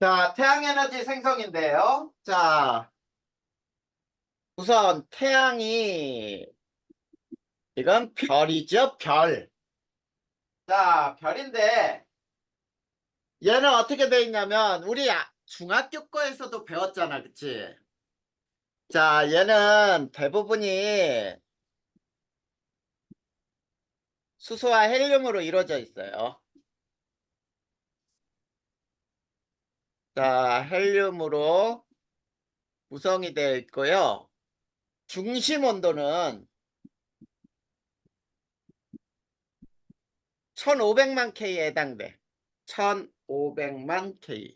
자, 태양에너지 생성인데요. 자, 우선 태양이 이건 별이죠, 별. 자, 별인데 얘는 어떻게 돼 있냐면 우리 중학교 거에서도 배웠잖아, 그치? 자, 얘는 대부분이 수소와 헬륨으로 이루어져 있어요. 자, 헬륨으로 구성이 되어 있고요. 중심 온도는 1500만 K에 해당돼. 1500만 K.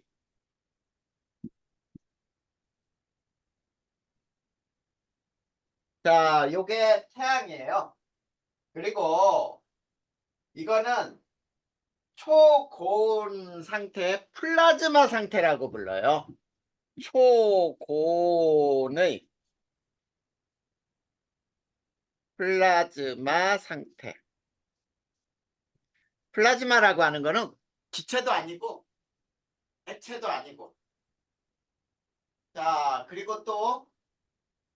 자, 요게 태양이에요. 그리고 이거는 초고온 상태, 플라즈마 상태라고 불러요. 초고온의 플라즈마 상태. 플라즈마라고 하는 거는 기체도 아니고 액체도 아니고. 자, 그리고 또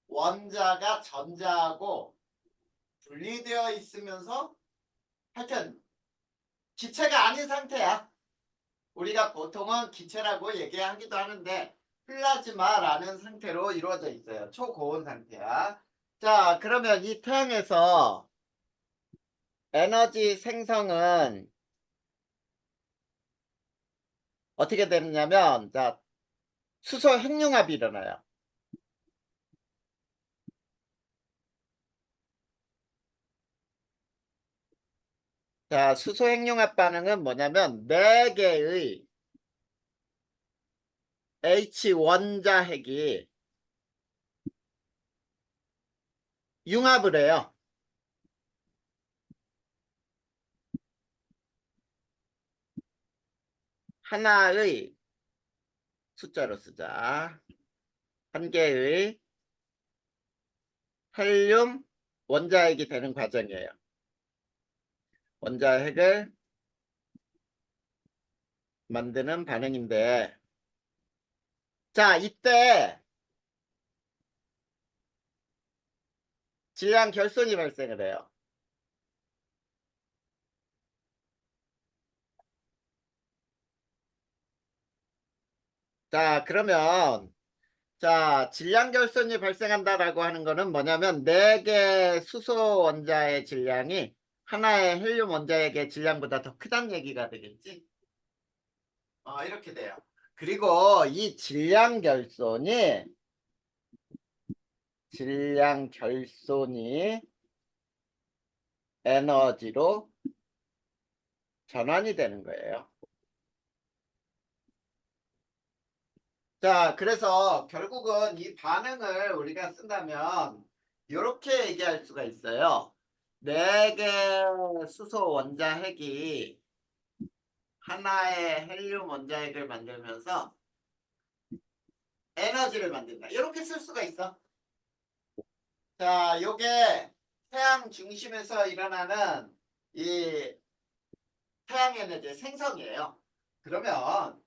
원자가 전자하고 분리되어 있으면서 하여튼 기체가 아닌 상태야. 우리가 보통은 기체라고 얘기하기도 하는데 플라즈마라는 상태로 이루어져 있어요. 초고온 상태야. 자, 그러면 이 태양에서 에너지 생성은 어떻게 되느냐면, 자, 수소 핵융합이 일어나요. 자, 수소 핵융합 반응은 뭐냐면 4개의 H 원자핵이 융합을 해요. 하나의 숫자로 쓰자. 한 개의 헬륨 원자핵이 되는 과정이에요. 원자핵을 만드는 반응인데, 자, 이때 질량 결손이 발생을 해요. 자, 그러면 자, 질량 결손이 발생한다라고 하는 거는 뭐냐면 4개 수소 원자의 질량이 하나의 헬륨 원자의 질량보다 더 크다는 얘기가 되겠지? 이렇게 돼요. 그리고 이 질량 결손이 에너지로 전환이 되는 거예요. 자, 그래서 결국은 이 반응을 우리가 쓴다면 이렇게 얘기할 수가 있어요. 4개 수소 원자핵이 하나의 헬륨 원자핵을 만들면서 에너지를 만든다. 이렇게 쓸 수가 있어. 자, 요게 태양 중심에서 일어나는 이 태양 에너지 생성이에요. 그러면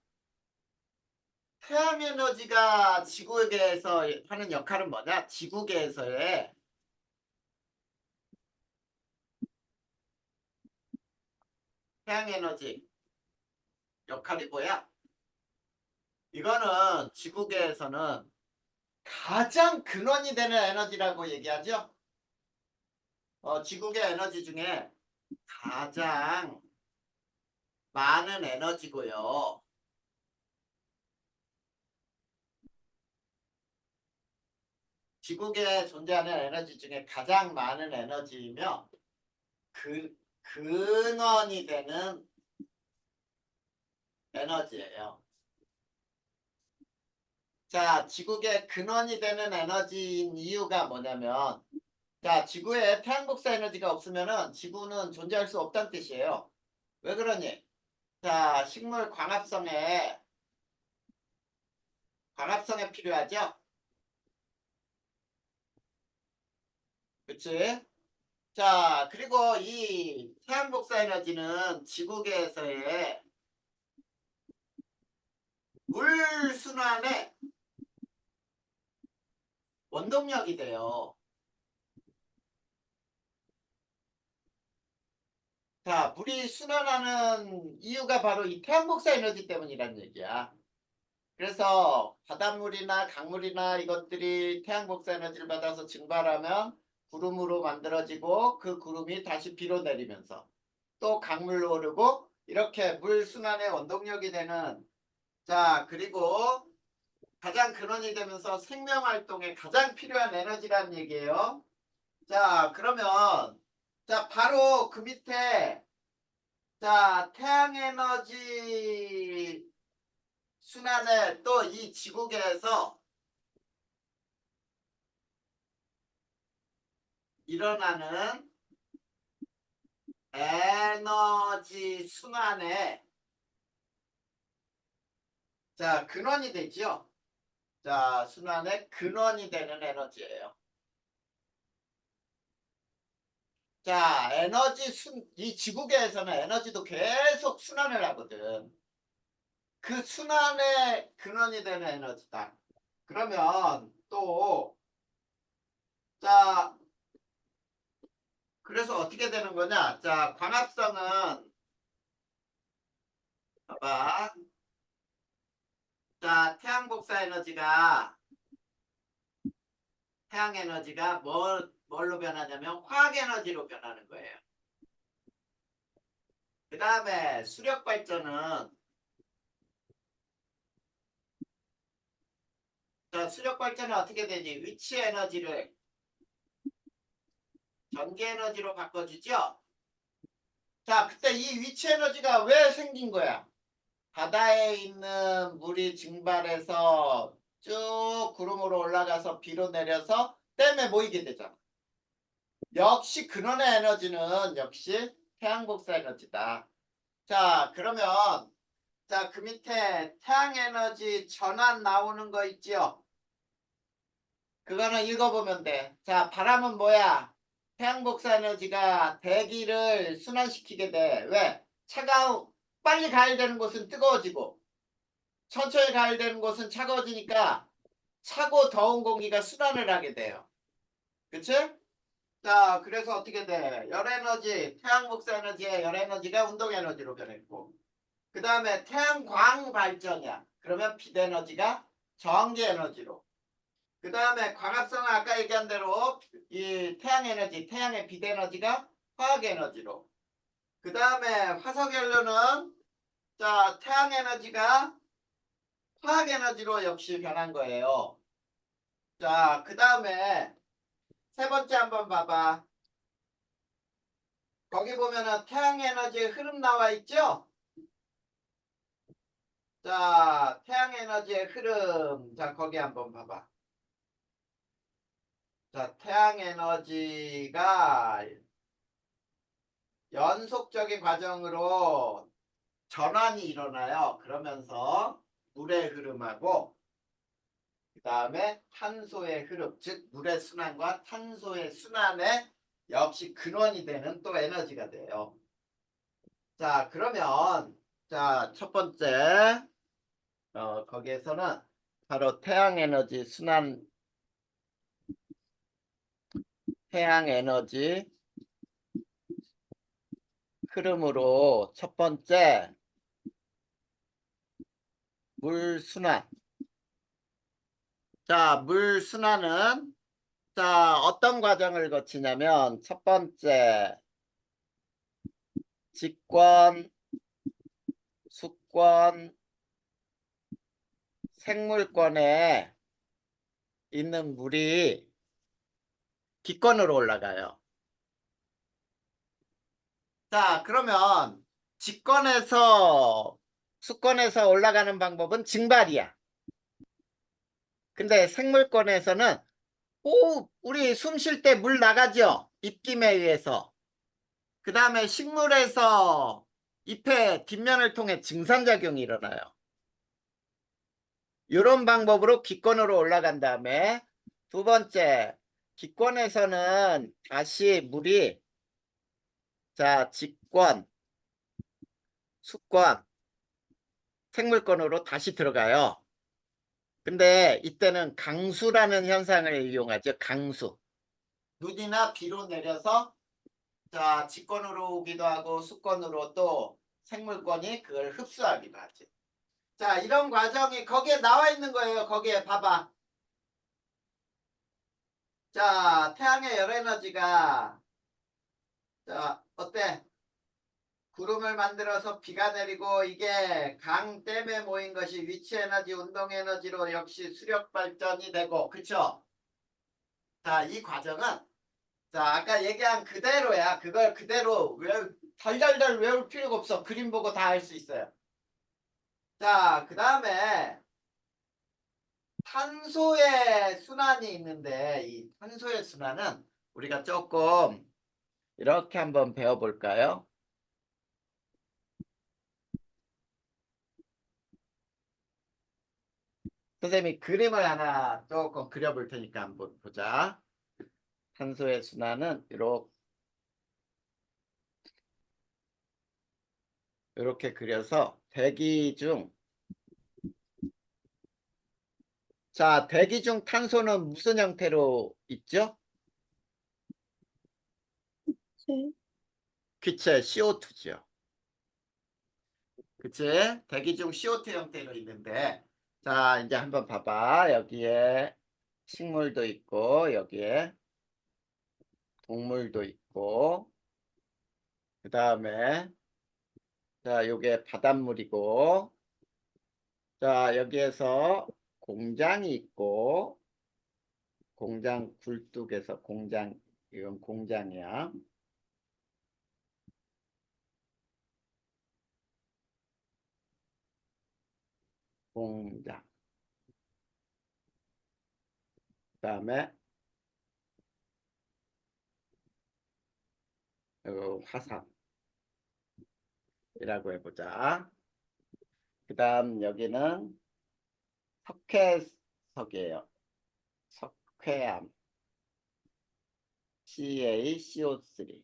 태양 에너지가 지구계에서 하는 역할은 뭐냐? 지구계에서의 태양 에너지 역할이 뭐야? 이거는 지구계에서는 가장 근원이 되는 에너지라고 얘기하죠. 지구계 에너지 중에 가장 많은 에너지고요. 지구계에 존재하는 에너지 중에 가장 많은 에너지이며 근원이 되는 에너지예요. 자, 지구계 근원이 되는 에너지인 이유가 뭐냐면, 자, 지구에 태양 복사 에너지가 없으면은 지구는 존재할 수 없다는 뜻이에요. 왜 그러니? 자, 식물 광합성에 필요하죠? 그치? 자, 그리고 이 태양 복사 에너지는 지구계에서의 물 순환의 원동력이 돼요. 자, 물이 순환하는 이유가 바로 이 태양복사 에너지 때문이란 얘기야. 그래서 바닷물이나 강물이나 이것들이 태양복사 에너지를 받아서 증발하면 구름으로 만들어지고 그 구름이 다시 비로 내리면서 또 강물로 오르고 이렇게 물 순환의 원동력이 되는, 자, 그리고 가장 근원이 되면서 생명활동에 가장 필요한 에너지라는 얘기예요. 자, 그러면 자, 바로 그 밑에 자, 태양에너지 순환을 또 이 지구계에서 일어나는 에너지 순환의 자, 근원이 되죠. 자, 순환의 근원이 되는 에너지예요. 자, 이 지구계에서는 에너지도 계속 순환을 하거든. 그 순환의 근원이 되는 에너지다. 그러면 또, 자, 그래서 어떻게 되는 거냐? 자, 광합성은, 봐봐. 자, 태양 에너지가 뭘로 변하냐면 화학 에너지로 변하는 거예요. 그 다음에 수력 발전은, 자, 수력 발전은 어떻게 되니? 위치 에너지를 전기 에너지로 바꿔주죠? 자, 그때 이 위치 에너지가 왜 생긴 거야? 바다에 있는 물이 증발해서 쭉 구름으로 올라가서 비로 내려서 댐에 모이게 되잖아. 역시 근원의 에너지는 역시 태양복사 에너지다. 자, 그러면 자, 그 밑에 태양 에너지 전환 나오는 거 있지요? 그거는 읽어보면 돼. 자, 바람은 뭐야? 태양복사 에너지가 대기를 순환시키게 돼. 왜? 빨리 가야 되는 곳은 뜨거워지고 천천히 가야 되는 곳은 차가워지니까 차고 더운 공기가 순환을 하게 돼요. 그치? 자, 그래서 어떻게 돼? 열에너지, 태양복사 에너지의 열에너지가 운동에너지로 변했고, 그 다음에 태양광 발전이야. 그러면 빛에너지가 전기에너지로. 그 다음에 광합성은 아까 얘기한 대로 이 태양에너지, 태양의 빛에너지가 화학에너지로. 그 다음에 화석연료는 자, 태양에너지가 화학에너지로 역시 변한 거예요. 자, 그 다음에 세 번째 한번 봐봐. 거기 보면은 태양에너지의 흐름 나와 있죠? 자, 태양에너지의 흐름. 자, 거기 한번 봐봐. 자, 태양에너지가 연속적인 과정으로 전환이 일어나요. 그러면서 물의 흐름하고 그 다음에 탄소의 흐름, 즉 물의 순환과 탄소의 순환에 역시 근원이 되는 또 에너지가 돼요. 자, 그러면 자, 첫 번째 거기에서는 바로 태양 에너지 흐름으로 첫 번째 물 순환. 자, 물 순환은 자, 어떤 과정을 거치냐면 첫 번째 직권, 수권, 생물권에 있는 물이 기권으로 올라가요. 자, 그러면 직권에서 수권에서 올라가는 방법은 증발이야. 근데 생물권에서는 우리 숨 쉴 때 물 나가죠? 입김에 의해서. 그 다음에 식물에서 잎의 뒷면을 통해 증산작용이 일어나요. 이런 방법으로 기권으로 올라간 다음에 두 번째, 기권에서는 다시 물이 자, 직권, 수권, 생물권으로 다시 들어가요. 근데 이때는 강수라는 현상을 이용하죠. 강수. 눈이나 비로 내려서 자 직권으로 오기도 하고 수권으로 또 생물권이 그걸 흡수하기도 하지. 자 이런 과정이 거기에 나와 있는 거예요. 거기에 봐봐. 자 태양의 열에너지가 자 어때? 구름을 만들어서 비가 내리고 이게 강댐에 모인 것이 위치에너지 운동에너지로 역시 수력 발전이 되고 그쵸? 자 이 과정은 자 아까 얘기한 그대로야. 그걸 그대로 달달달 외울 필요가 없어. 그림 보고 다 알 수 있어요. 자 그 다음에 탄소의 순환이 있는데 이 탄소의 순환은 우리가 조금 이렇게 한번 배워볼까요? 선생님이 그림을 하나 조금 그려볼 테니까 한번 보자. 탄소의 순환은 이렇게 그려서 대기 중 자, 대기 중 탄소는 무슨 형태로 있죠? 네. 기체 CO2죠. 그치? 대기 중 CO2 형태로 있는데 자 이제 한번 봐봐. 여기에 식물도 있고 여기에 동물도 있고 그 다음에 자 요게 바닷물이고 자 여기에서 공장이 있고 공장 굴뚝에서 공장 이건 공장이야. 공장 그 다음에 화산이라고 해보자. 그 다음 여기는 석회석이에요. 석회암 CaCO3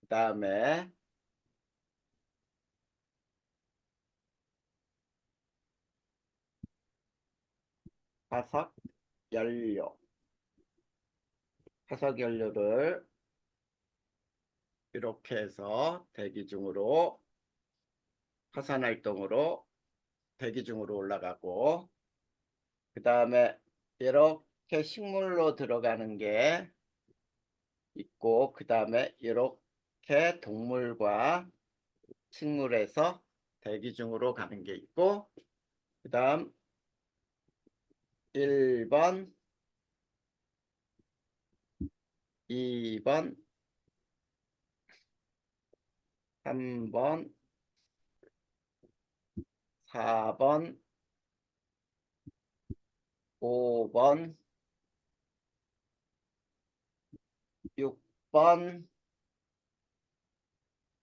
그 다음에 화석연료 화석연료를 이렇게 해서 대기 중으로 화산활동으로 대기 중으로 올라가고 그 다음에 이렇게 식물로 들어가는 게 있고 그 다음에 이렇게 동물과 식물에서 대기 중으로 가는 게 있고 그 다음 1번 2번 3번 4번 5번 6번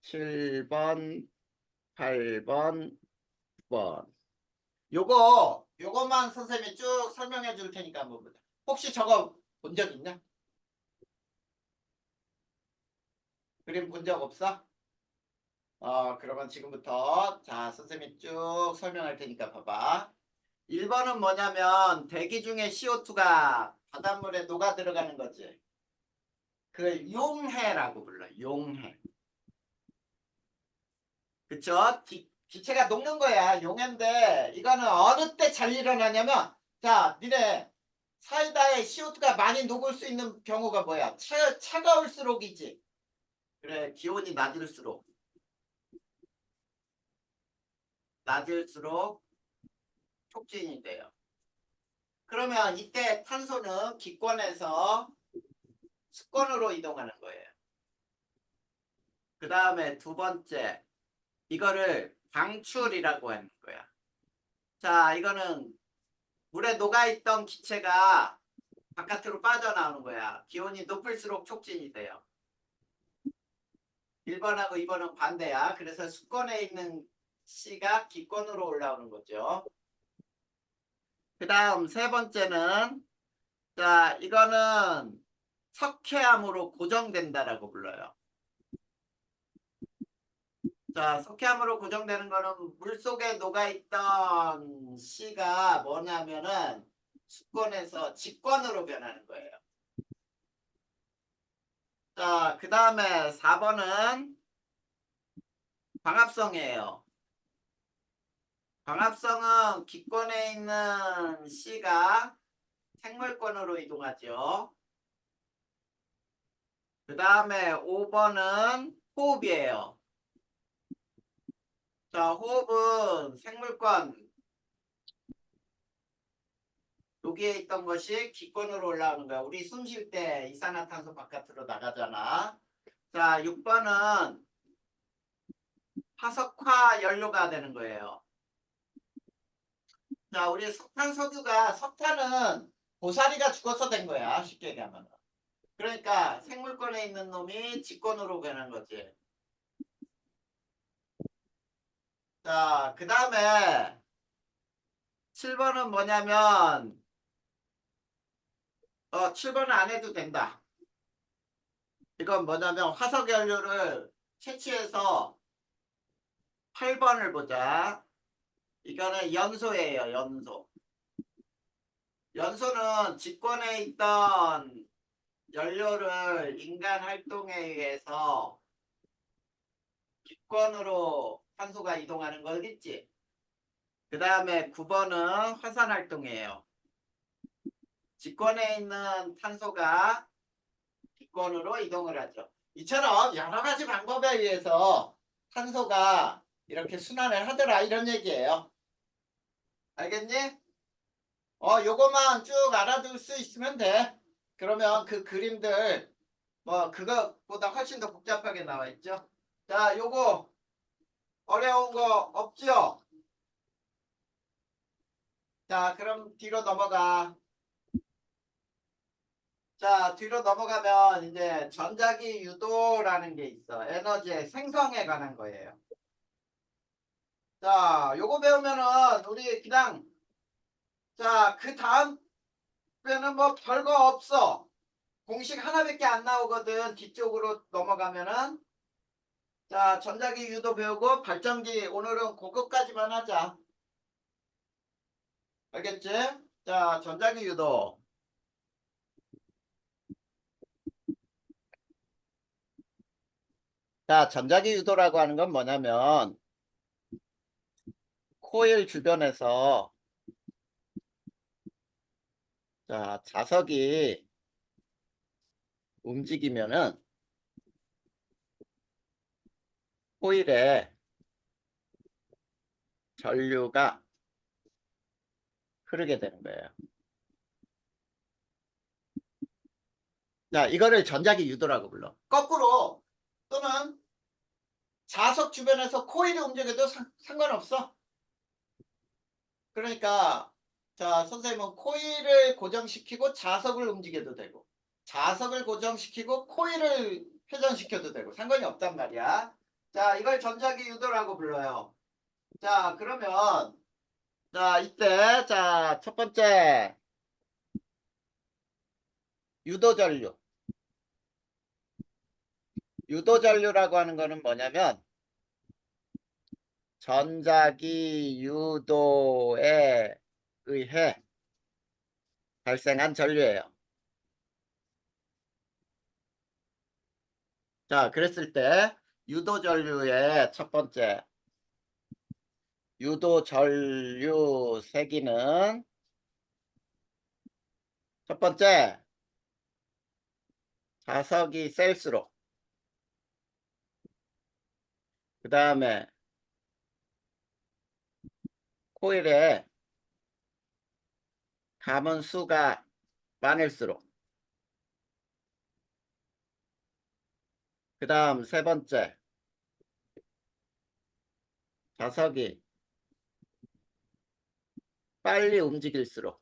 7번 8번 9번 요거만 선생님이 쭉 설명해 줄 테니까 한번 보자. 혹시 저거 본 적 있냐? 그림 본 적 없어? 그러면 지금부터 자 선생님이 쭉 설명할 테니까 봐봐. 1번은 뭐냐면 대기 중에 CO2가 바닷물에 녹아 들어가는 거지. 그걸 용해라고 불러. 용해. 그쵸? 기체가 녹는 거야. 용해인데 이거는 어느 때 잘 일어나냐면 자 니네 사이다에 CO2가 많이 녹을 수 있는 경우가 뭐야? 차가울수록이지. 그래 기온이 낮을수록 촉진이 돼요. 그러면 이때 탄소는 기권에서 수권으로 이동하는 거예요. 그 다음에 두 번째 이거를 방출이라고 하는 거야. 자 이거는 물에 녹아있던 기체가 바깥으로 빠져나오는 거야. 기온이 높을수록 촉진이 돼요. 1번하고 2번은 반대야. 그래서 수권에 있는 C가 기권으로 올라오는 거죠. 그 다음 세 번째는 자 이거는 석회암으로 고정된다라고 불러요. 자, 석회암으로 고정되는 거는 물속에 녹아있던 C가 뭐냐면은 수권에서 직권으로 변하는 거예요. 자, 그 다음에 4번은 광합성이에요. 광합성은 기권에 있는 C가 생물권으로 이동하죠. 그 다음에 5번은 호흡이에요. 자, 호흡은 생물권 여기에 있던 것이 기권으로 올라오는 거야. 우리 숨 쉴 때 이산화탄소 바깥으로 나가잖아. 자, 6번은 화석화 연료가 되는 거예요. 자, 우리 석탄 석유가 석탄은 고사리가 죽어서 된 거야. 쉽게 얘기하면. 그러니까 생물권에 있는 놈이 직권으로 변한 거지. 자, 그 다음에 7번은 뭐냐면 7번은 안 해도 된다. 이건 뭐냐면 화석연료를 채취해서 8번을 보자. 이거는 연소예요. 연소. 연소는 직권에 있던 연료를 인간 활동에 의해서 기권으로 탄소가 이동하는 거겠지. 그 다음에 9번은 화산활동이에요. 직권에 있는 탄소가 기권으로 이동을 하죠. 이처럼 여러 가지 방법에 의해서 탄소가 이렇게 순환을 하더라 이런 얘기예요. 알겠니? 요거만 쭉 알아둘 수 있으면 돼. 그러면 그 그림들 뭐 그것보다 훨씬 더 복잡하게 나와 있죠. 자, 요거 어려운 거 없죠? 자, 그럼 뒤로 넘어가. 자, 뒤로 넘어가면 이제 전자기 유도라는 게 있어. 에너지의 생성에 관한 거예요. 자, 요거 배우면은 우리 그냥 자, 그 다음 배는 뭐 별거 없어. 공식 하나밖에 안 나오거든. 뒤쪽으로 넘어가면은 자, 전자기 유도 배우고 발전기 오늘은 그거까지만 하자. 알겠지? 자, 전자기 유도. 자, 전자기 유도라고 하는 건 뭐냐면 코일 주변에서 자, 자석이 움직이면은 코일에 전류가 흐르게 되는 거예요. 자, 이거를 전자기 유도라고 불러. 거꾸로 또는 자석 주변에서 코일이 움직여도 상관없어. 그러니까 자, 선생님은 코일을 고정시키고 자석을 움직여도 되고 자석을 고정시키고 코일을 회전시켜도 되고 상관이 없단 말이야. 자, 이걸 전자기 유도라고 불러요. 자, 그러면 자, 이때 자, 첫 번째 유도전류. 유도전류라고 하는 거는 뭐냐면 전자기 유도에 의해 발생한 전류예요. 자, 그랬을 때 유도전류의 첫 번째 유도전류 세기는 첫 번째 자석이 셀수록 그 다음에 코일에 감은 수가 많을수록 그 다음 세 번째 자석이 빨리 움직일수록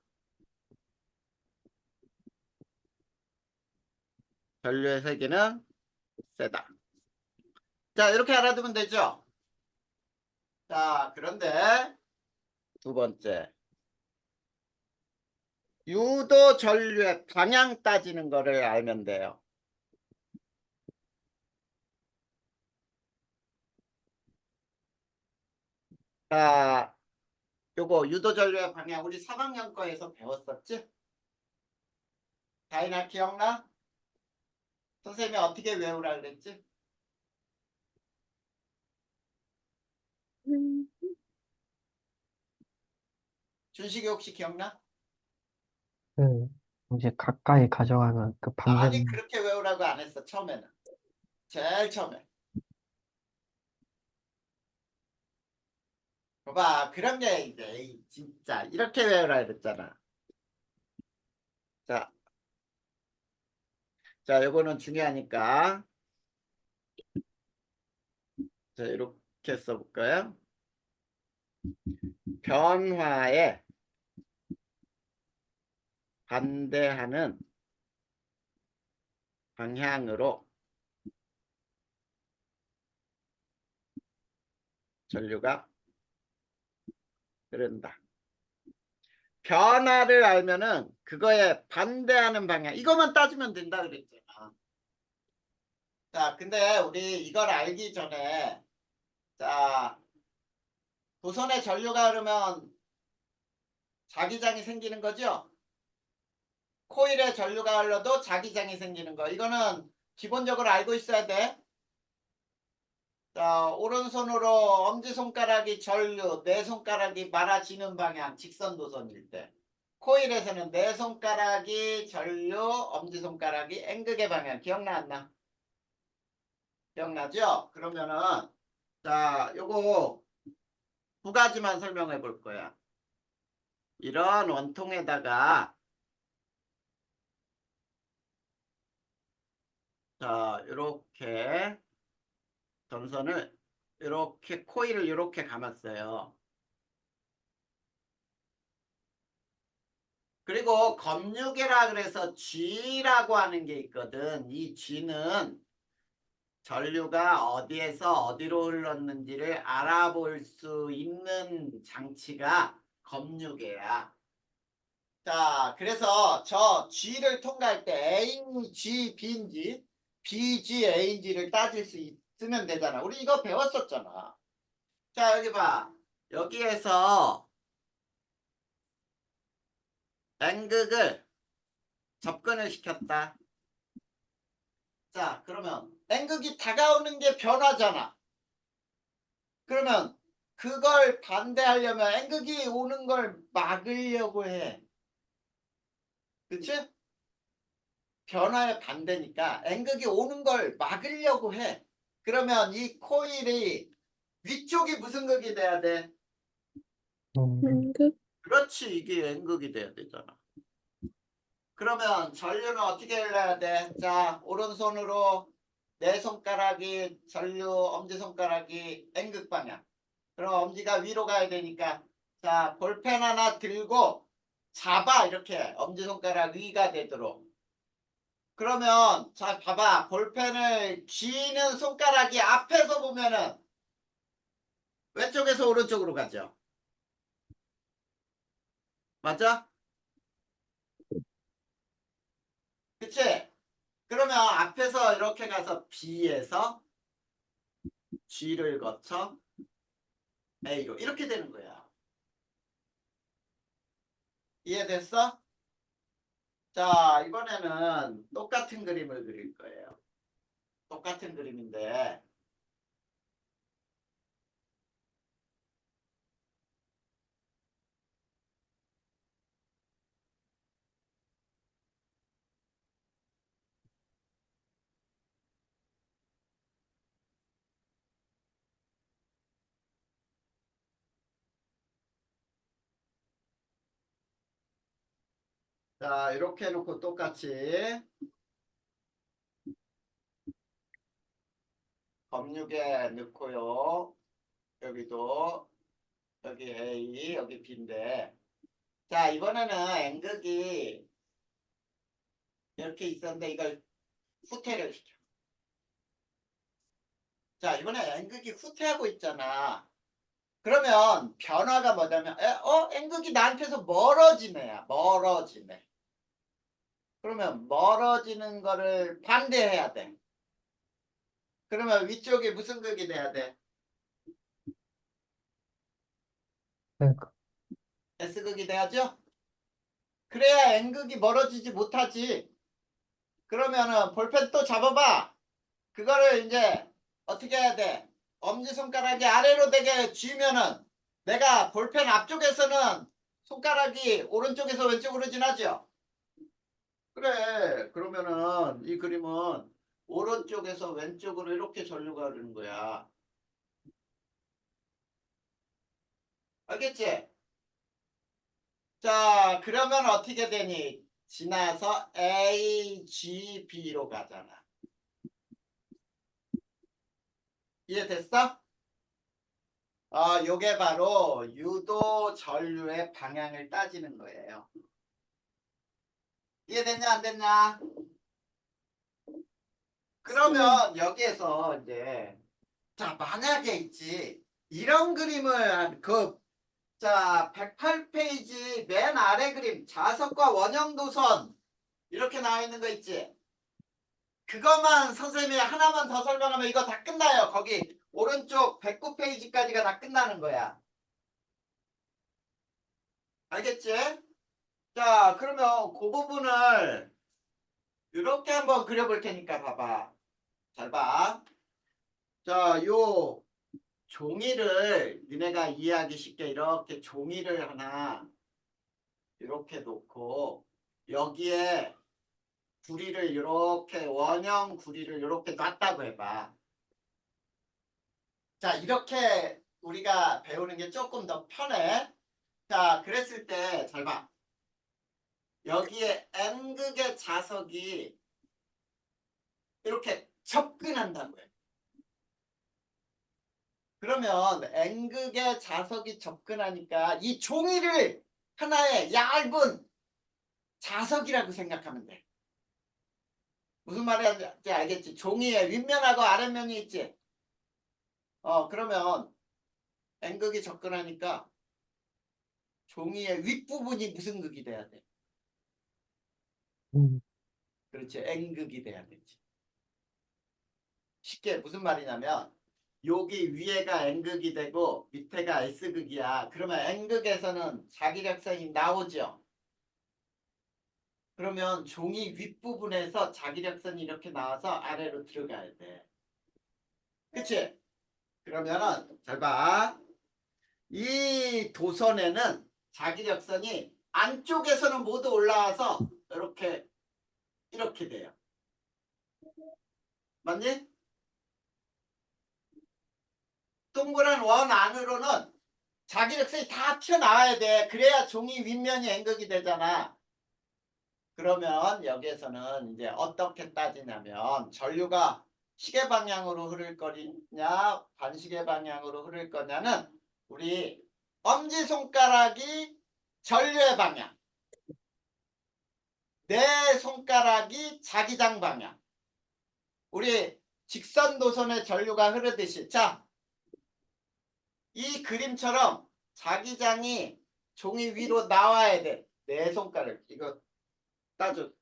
전류의 세기는 세다. 자, 이렇게 알아두면 되죠. 자, 그런데 두 번째 유도 전류의 방향 따지는 거를 알면 돼요. 자, 요거 유도전류의 방향 우리 3학년 거에서 배웠었지? 다이나 기억나? 선생님이 어떻게 외우라 그랬지? 음, 준식이 혹시 기억나? 그, 이제 가까이 가져가는 그 아니 반대는, 그렇게 외우라고 안 했어 처음에는. 제일 처음에. 봐봐 그런 게 이제 에이, 진짜 이렇게 외우라 그랬잖아. 자, 자 요거는 중요하니까 자 이렇게 써볼까요? 변화에 반대하는 방향으로 전류가 흐른다. 변화를 알면은 그거에 반대하는 방향 이것만 따지면 된다 그랬잖아. 자 근데 우리 이걸 알기 전에 자 도선에 전류가 흐르면 자기장이 생기는 거죠. 코일에 전류가 흘러도 자기장이 생기는 거 이거는 기본적으로 알고 있어야 돼. 자 오른손으로 엄지손가락이 전류 네 손가락이 말아지는 방향 직선 도선일 때 코일에서는 네 손가락이 전류 엄지손가락이 N극의 방향 기억나 안 나? 기억나죠? 그러면은 자 요거 두 가지만 설명해 볼 거야. 이런 원통에다가 자 요렇게 전선을 이렇게 코일을 이렇게 감았어요. 그리고 검유계라 그래서 G라고 하는 게 있거든. 이 G는 전류가 어디에서 어디로 흘렀는지를 알아볼 수 있는 장치가 검유계야. 자, 그래서 저 G를 통과할 때 A인지 B인지 BG A인지를 따질 수 있으면 되잖아. 우리 이거 배웠었잖아. 자, 여기 봐. 여기에서 N극을 접근을 시켰다. 자, 그러면 N극이 다가오는 게 변화잖아. 그러면 그걸 반대하려면 N극이 오는 걸 막으려고 해. 그치? 변화의 반대니까 N극이 오는 걸 막으려고 해. 그러면 이 코일이 위쪽이 무슨 극이 돼야 돼? 그, 그렇지, 이게 N극이 돼야 되잖아. 그러면 전류는 어떻게 흘러야 돼? 자, 오른손으로 내 손가락이 전류, 엄지손가락이 N극 방향. 그럼 엄지가 위로 가야 되니까 자, 볼펜 하나 들고 잡아 이렇게 엄지손가락 위가 되도록. 그러면 자, 봐봐. 볼펜을 쥐는 손가락이 앞에서 보면은 왼쪽에서 오른쪽으로 가죠. 맞아? 그치? 그러면 앞에서 이렇게 가서 B에서 G를 거쳐 A로 이렇게 되는 거야. 이해됐어? 자, 이번에는 똑같은 그림을 그릴 거예요. 똑같은 그림인데 자, 이렇게 해놓고 똑같이 검육에 넣고요. 여기도 여기 A, 여기 B인데 자, 이번에는 N극이 이렇게 있었는데 이걸 후퇴를 시켜. 자, 이번에 N극이 후퇴하고 있잖아. 그러면 변화가 뭐냐면 N극이 나한테서 멀어지네야. 멀어지네. 그러면 멀어지는 거를 반대해야 돼. 그러면 위쪽에 무슨 극이 돼야 돼? 그러니까, S극이 돼야죠? 그래야 N극이 멀어지지 못하지. 그러면은 볼펜 또 잡아봐. 그거를 이제 어떻게 해야 돼? 엄지손가락이 아래로 되게 쥐면은 내가 볼펜 앞쪽에서는 손가락이 오른쪽에서 왼쪽으로 지나죠? 그래. 그러면은 이 그림은 오른쪽에서 왼쪽으로 이렇게 전류가 흐르는 거야. 알겠지? 자, 그러면 어떻게 되니? 지나서 A, G, B로 가잖아. 이해됐어? 요게 바로 유도 전류의 방향을 따지는 거예요. 이해됐냐, 안 됐냐? 그러면 여기에서 이제, 자, 만약에 있지. 이런 그림을 자, 108페이지 맨 아래 그림, 자석과 원형 도선. 이렇게 나와 있는 거 있지? 그것만 선생님이 하나만 더 설명하면 이거 다 끝나요. 거기 오른쪽 109페이지까지가 다 끝나는 거야. 알겠지? 자, 그러면 그 부분을 이렇게 한번 그려볼 테니까 봐봐. 잘 봐. 자, 요 종이를 니네가 이해하기 쉽게 이렇게 종이를 하나 이렇게 놓고 여기에 구리를 이렇게 원형 구리를 이렇게 놨다고 해봐. 자, 이렇게 우리가 배우는 게 조금 더 편해. 자, 그랬을 때 잘 봐. 여기에 N극의 자석이 이렇게 접근한다고 해. 그러면 N극의 자석이 접근하니까 이 종이를 하나의 얇은 자석이라고 생각하면 돼. 무슨 말인지 알겠지? 종이에 윗면하고 아랫면이 있지? 그러면 N극이 접근하니까 종이의 윗부분이 무슨 극이 돼야 돼? 음, 그렇지. N극이 돼야 되지. 쉽게 무슨 말이냐면 여기 위에가 N극이 되고 밑에가 S극이야. 그러면 N극에서는 자기력선이 나오죠. 그러면 종이 윗부분에서 자기력선이 이렇게 나와서 아래로 들어가야 돼. 그치? 그러면은 잘 봐. 이 도선에는 자기력선이 안쪽에서는 모두 올라와서 이렇게 돼요. 맞니? 동그란 원 안으로는 자기력선이 다 튀어나와야 돼. 그래야 종이 윗면이 N극이 되잖아. 그러면 여기에서는 이제 어떻게 따지냐면 전류가 시계 방향으로 흐를 거냐 반시계 방향으로 흐를 거냐는 우리 엄지손가락이 전류의 방향, 내 손가락이 자기장 방향. 우리 직선 도선의 전류가 흐르듯이 자, 이 그림처럼 자기장이 종이 위로 나와야 돼. 내 손가락 이거 따줘.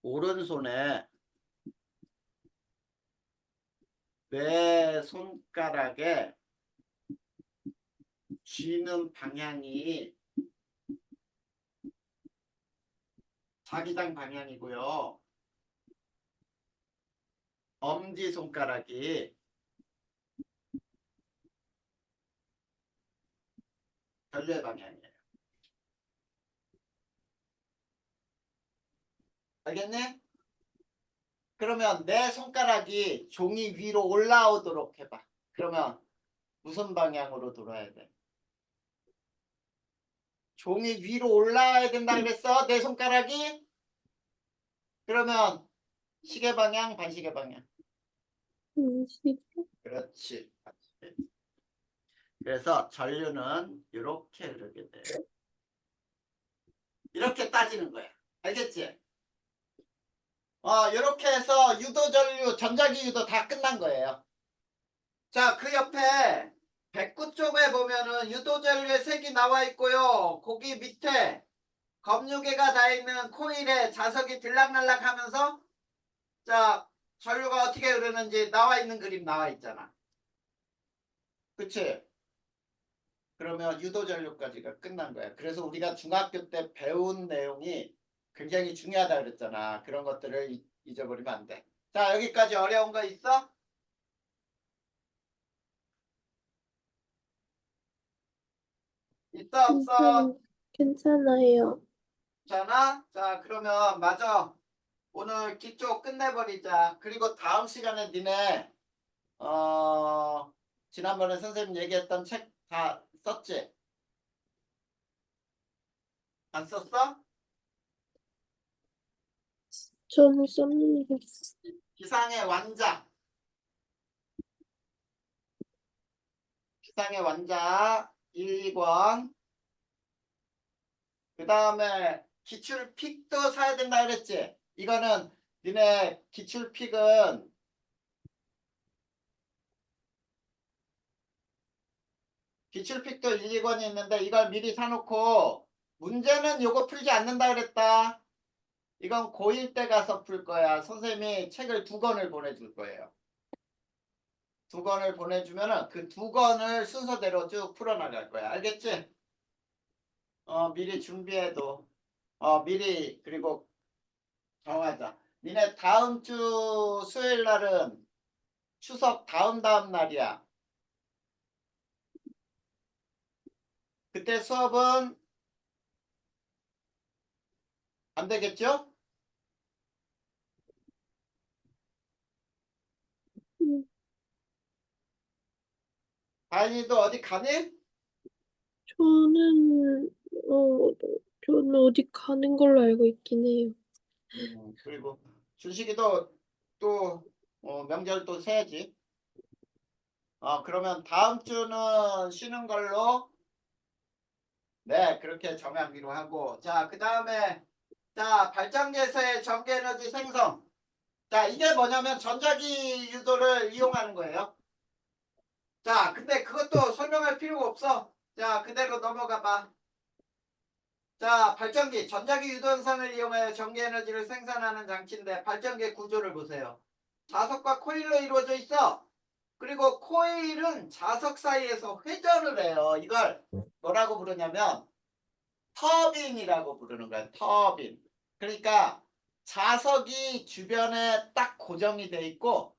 오른손에 내 손가락에 쥐는 방향이 자기장 방향이고요. 엄지손가락이 전류의 방향이에요. 알겠니? 그러면 내 손가락이 종이 위로 올라오도록 해봐. 그러면 무슨 방향으로 돌아야 돼? 종이 위로 올라와야 된다 그랬어? 내 손가락이? 그러면 시계 방향, 반시계 방향. 그렇지. 그래서 전류는 이렇게 흐르게 돼. 이렇게 따지는 거야. 알겠지? 이렇게 해서 유도전류, 전자기 유도 다 끝난 거예요. 자, 그 옆에 109 쪽에 보면은 유도전류의 색이 나와 있고요. 거기 밑에 검유계가 다 있는 코일에 자석이 들락날락 하면서 자, 전류가 어떻게 흐르는지 나와 있는 그림 나와 있잖아. 그치? 그러면 유도전류까지가 끝난 거야. 그래서 우리가 중학교 때 배운 내용이 굉장히 중요하다 그랬잖아. 그런 것들을 잊어버리면 안 돼. 자, 여기까지 어려운 거 있어? 있어, 없어? 괜찮아요. 괜찮아? 자, 그러면 맞아. 오늘 기초 끝내버리자. 그리고 다음 시간에 니네 지난번에 선생님 얘기했던 책 다 썼지? 안 썼어? 저는 썼는데 기상의 완자. 기상의 완자 1, 2권. 그 다음에 기출픽도 사야 된다 그랬지? 이거는 니네 기출픽은 기출픽도 1, 2권이 있는데 이걸 미리 사놓고 문제는 요거 풀지 않는다 그랬다. 이건 고1 때 가서 풀 거야. 선생님이 책을 2권을 보내줄 거예요. 2권을 보내주면은 그 2권을 순서대로 쭉 풀어나갈 거야. 알겠지? 미리 준비해도. 미리 그리고 정하자. 니네 다음 주 수요일 날은 추석 다음 날이야. 그때 수업은 안 되겠죠? 음, 다인이도 어디 가니? 저는 어 저는 어디 가는 걸로 알고 있긴 해요. 그리고 준식이도 또 명절 또 세야지. 그러면 다음 주는 쉬는 걸로 네 그렇게 정하기로 하고 자 그 다음에 자 발전기에서의 전기에너지 생성 자 이게 뭐냐면 전자기 유도를 이용하는 거예요. 자 근데 그것도 설명할 필요가 없어. 자 그대로 넘어가 봐. 자 발전기 전자기 유도 현상을 이용하여 전기에너지를 생산하는 장치인데 발전기의 구조를 보세요. 자석과 코일로 이루어져 있어. 그리고 코일은 자석 사이에서 회전을 해요. 이걸 뭐라고 부르냐면 터빈이라고 부르는 거야. 터빈. 그러니까 자석이 주변에 딱 고정이 돼 있고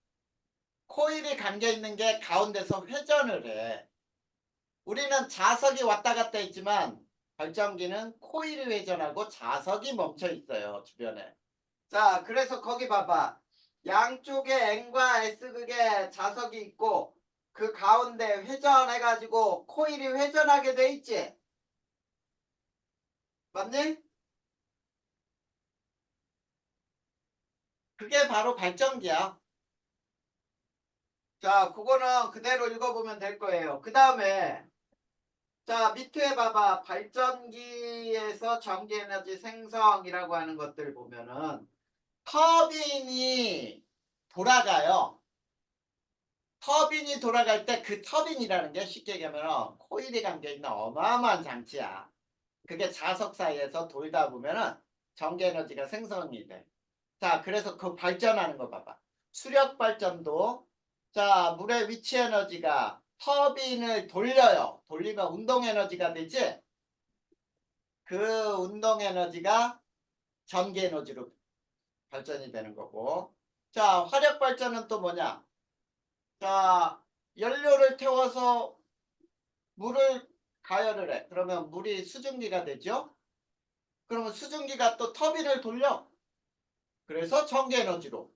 코일이 감겨 있는 게 가운데서 회전을 해. 우리는 자석이 왔다 갔다 있지만 발전기는 코일이 회전하고 자석이 멈춰 있어요. 주변에. 자, 그래서 거기 봐봐. 양쪽에 N과 S극에 자석이 있고 그 가운데 회전해가지고 코일이 회전하게 돼 있지? 맞니? 그게 바로 발전기야. 자, 그거는 그대로 읽어보면 될 거예요. 그 다음에 자, 밑에 봐봐. 발전기에서 전기에너지 생성이라고 하는 것들 보면은 터빈이 돌아가요. 터빈이 돌아갈 때 그 터빈이라는 게 쉽게 얘기하면 코일이 감겨있는 어마어마한 장치야. 그게 자석 사이에서 돌다 보면은 전기에너지가 생성이 돼. 자, 그래서 그 발전하는 거 봐봐. 수력 발전도 자, 물의 위치 에너지가 터빈을 돌려요. 돌리면 운동 에너지가 되지? 그 운동 에너지가 전기 에너지로 발전이 되는 거고. 자, 화력 발전은 또 뭐냐? 자, 연료를 태워서 물을 가열을 해. 그러면 물이 수증기가 되죠? 그러면 수증기가 또 터빈을 돌려. 그래서 전기 에너지로.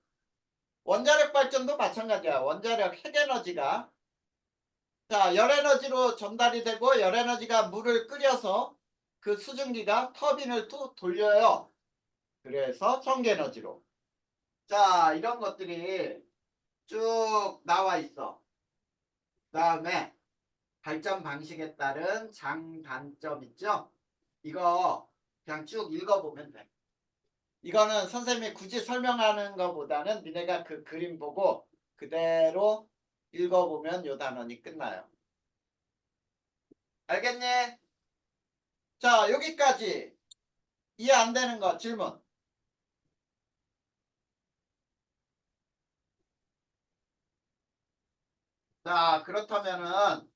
원자력 발전도 마찬가지야. 원자력 핵에너지가 자, 열에너지로 전달이 되고 열에너지가 물을 끓여서 그 수증기가 터빈을 또 돌려요. 그래서 전기에너지로. 자, 이런 것들이 쭉 나와 있어. 그 다음에 발전 방식에 따른 장단점 있죠? 이거 그냥 쭉 읽어보면 돼. 이거는 선생님이 굳이 설명하는 것보다는 니네가 그 그림 보고 그대로 읽어보면 요 단원이 끝나요. 알겠니? 자, 여기까지 이해 안 되는 거 질문. 자, 그렇다면은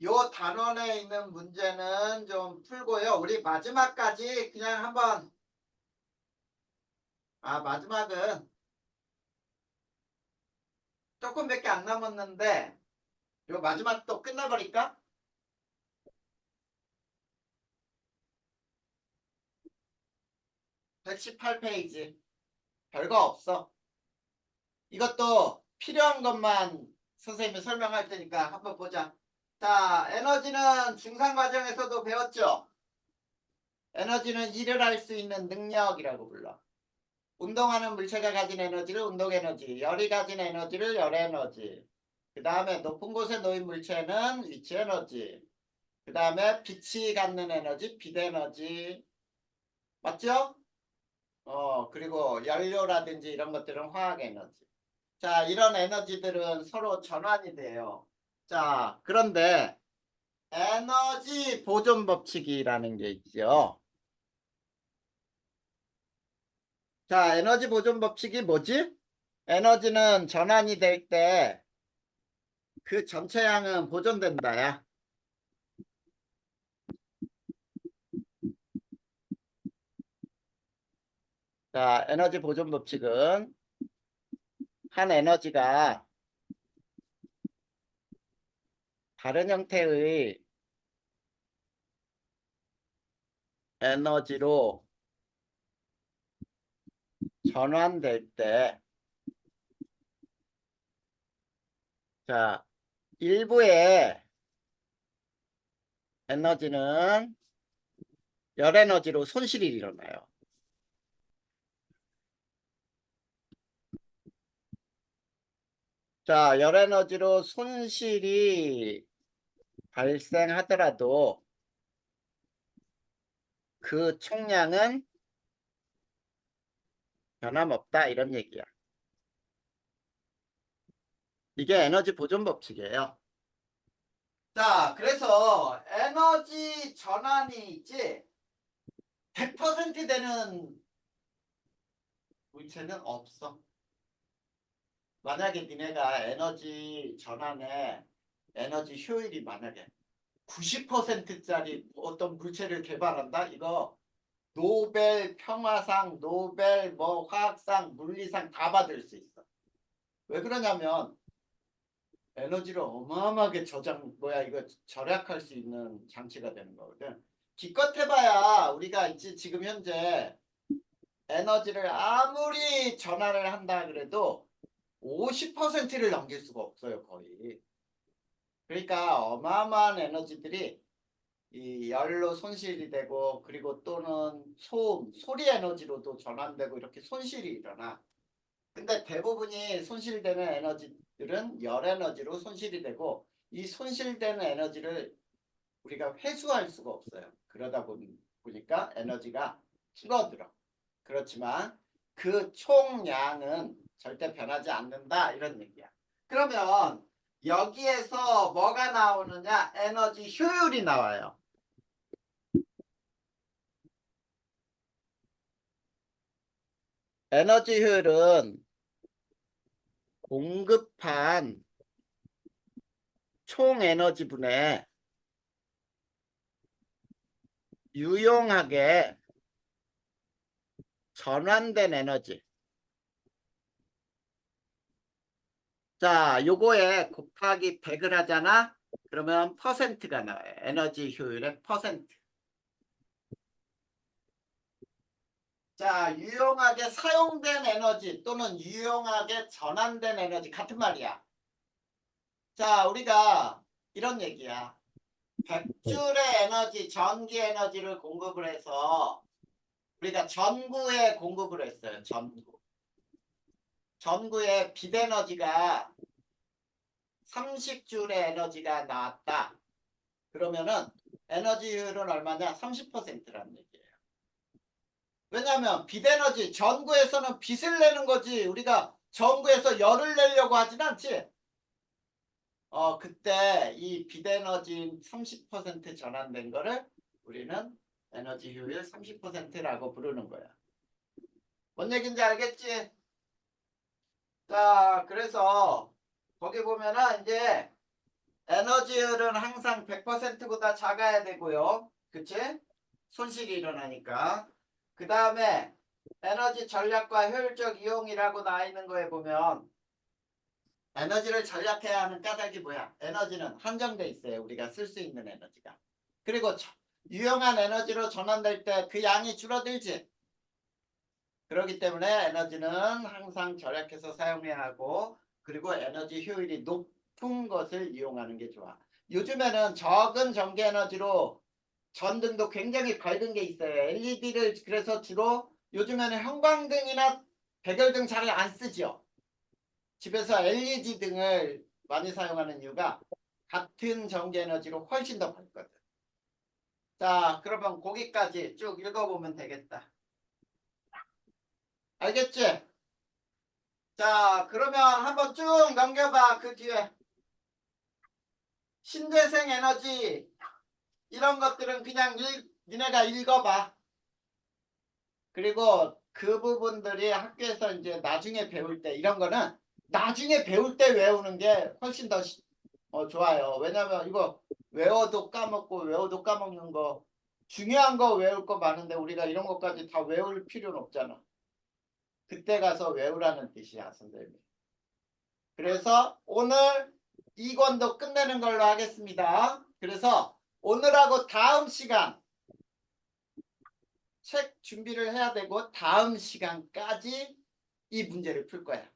요 단원에 있는 문제는 좀 풀고요. 우리 마지막까지 그냥 한번 마지막은 조금밖에 안 남았는데 요 마지막 또 끝나버릴까? 118페이지 별거 없어. 이것도 필요한 것만 선생님이 설명할 테니까 한번 보자. 자, 에너지는 중상 과정에서도 배웠죠? 에너지는 일을 할 수 있는 능력이라고 불러. 운동하는 물체가 가진 에너지를 운동에너지, 열이 가진 에너지를 열에너지, 그 다음에 높은 곳에 놓인 물체는 위치에너지, 그 다음에 빛이 갖는 에너지, 빛에너지, 맞죠? 그리고 연료라든지 이런 것들은 화학에너지. 자, 이런 에너지들은 서로 전환이 돼요. 자, 그런데 에너지 보존 법칙이라는 게 있죠. 자, 에너지 보존 법칙이 뭐지? 에너지는 전환이 될 때 그 전체량은 보존된다야. 자, 에너지 보존 법칙은 한 에너지가 다른 형태의 에너지로 전환될 때, 자, 일부의 에너지는 열 에너지로 손실이 일어나요. 자, 열 에너지로 손실이 발생하더라도 그 총량은 변함없다 이런 얘기야. 이게 에너지 보존 법칙이에요. 자, 그래서 에너지 전환이 있지 100% 되는 물체는 없어. 만약에 니네가 에너지 전환에 에너지 효율이 만약에 90%짜리 어떤 물체를 개발한다? 이거 노벨 평화상, 노벨 뭐 화학상, 물리상 다 받을 수 있어. 왜 그러냐면 에너지를 어마어마하게 이거 절약할 수 있는 장치가 되는 거거든. 기껏 해봐야 우리가 있지 지금 현재 에너지를 아무리 전환을 한다 그래도 50%를 넘길 수가 없어요, 거의. 그러니까 어마어마한 에너지들이 이 열로 손실이 되고 그리고 또는 소음, 소리 에너지로도 전환되고 이렇게 손실이 일어나. 근데 대부분이 손실되는 에너지들은 열 에너지로 손실이 되고 이 손실되는 에너지를 우리가 회수할 수가 없어요. 그러다 보니까 에너지가 줄어들어. 그렇지만 그 총량은 절대 변하지 않는다 이런 얘기야. 그러면 여기에서 뭐가 나오느냐? 에너지 효율이 나와요. 에너지 효율은 공급한 총 에너지분의 유용하게 전환된 에너지. 자, 요거에 곱하기 100을 하잖아? 그러면 퍼센트가 나와요. 에너지 효율의 퍼센트. 자, 유용하게 사용된 에너지 또는 유용하게 전환된 에너지 같은 말이야. 자, 우리가 이런 얘기야. 100줄의 에너지, 전기 에너지를 공급을 해서 우리가 전구에 공급을 했어요. 전구에 빛 에너지가 30줄의 에너지가 나왔다. 그러면은 에너지 효율은 얼마냐? 30%라는 얘기예요. 왜냐하면 빛 에너지, 전구에서는 빛을 내는 거지. 우리가 전구에서 열을 내려고 하진 않지. 그때 이 빛 에너지 30% 전환된 거를 우리는 에너지 효율 30%라고 부르는 거야. 뭔 얘기인지 알겠지? 자, 그래서 거기 보면은 이제 에너지율은 항상 100%보다 작아야 되고요. 그치? 손실이 일어나니까. 그 다음에 에너지 전략과 효율적 이용이라고 나와 있는 거에 보면 에너지를 절약해야 하는 까닭이 뭐야? 에너지는 한정돼 있어요. 우리가 쓸 수 있는 에너지가. 그리고 유용한 에너지로 전환될 때 그 양이 줄어들지. 그렇기 때문에 에너지는 항상 절약해서 사용해야 하고 그리고 에너지 효율이 높은 것을 이용하는 게 좋아. 요즘에는 적은 전기 에너지로 전등도 굉장히 밝은 게 있어요. LED를 그래서 주로 요즘에는 형광등이나 백열등 잘 안 쓰죠. 집에서 LED 등을 많이 사용하는 이유가 같은 전기 에너지로 훨씬 더 밝거든. 자, 그러면 거기까지 쭉 읽어보면 되겠다. 알겠지? 자, 그러면 한번 쭉 넘겨봐. 그 뒤에 신재생 에너지 이런 것들은 그냥 니네가 읽어봐. 그리고 그 부분들이 학교에서 이제 나중에 배울 때 이런 거는 나중에 배울 때 외우는 게 훨씬 더 좋아요. 왜냐면 이거 외워도 까먹고 외워도 까먹는 거 중요한 거 외울 거 많은데 우리가 이런 것까지 다 외울 필요는 없잖아. 그때 가서 외우라는 뜻이야, 선생님. 그래서 오늘 2권도 끝내는 걸로 하겠습니다. 그래서 오늘하고 다음 시간 책 준비를 해야 되고 다음 시간까지 이 문제를 풀 거야.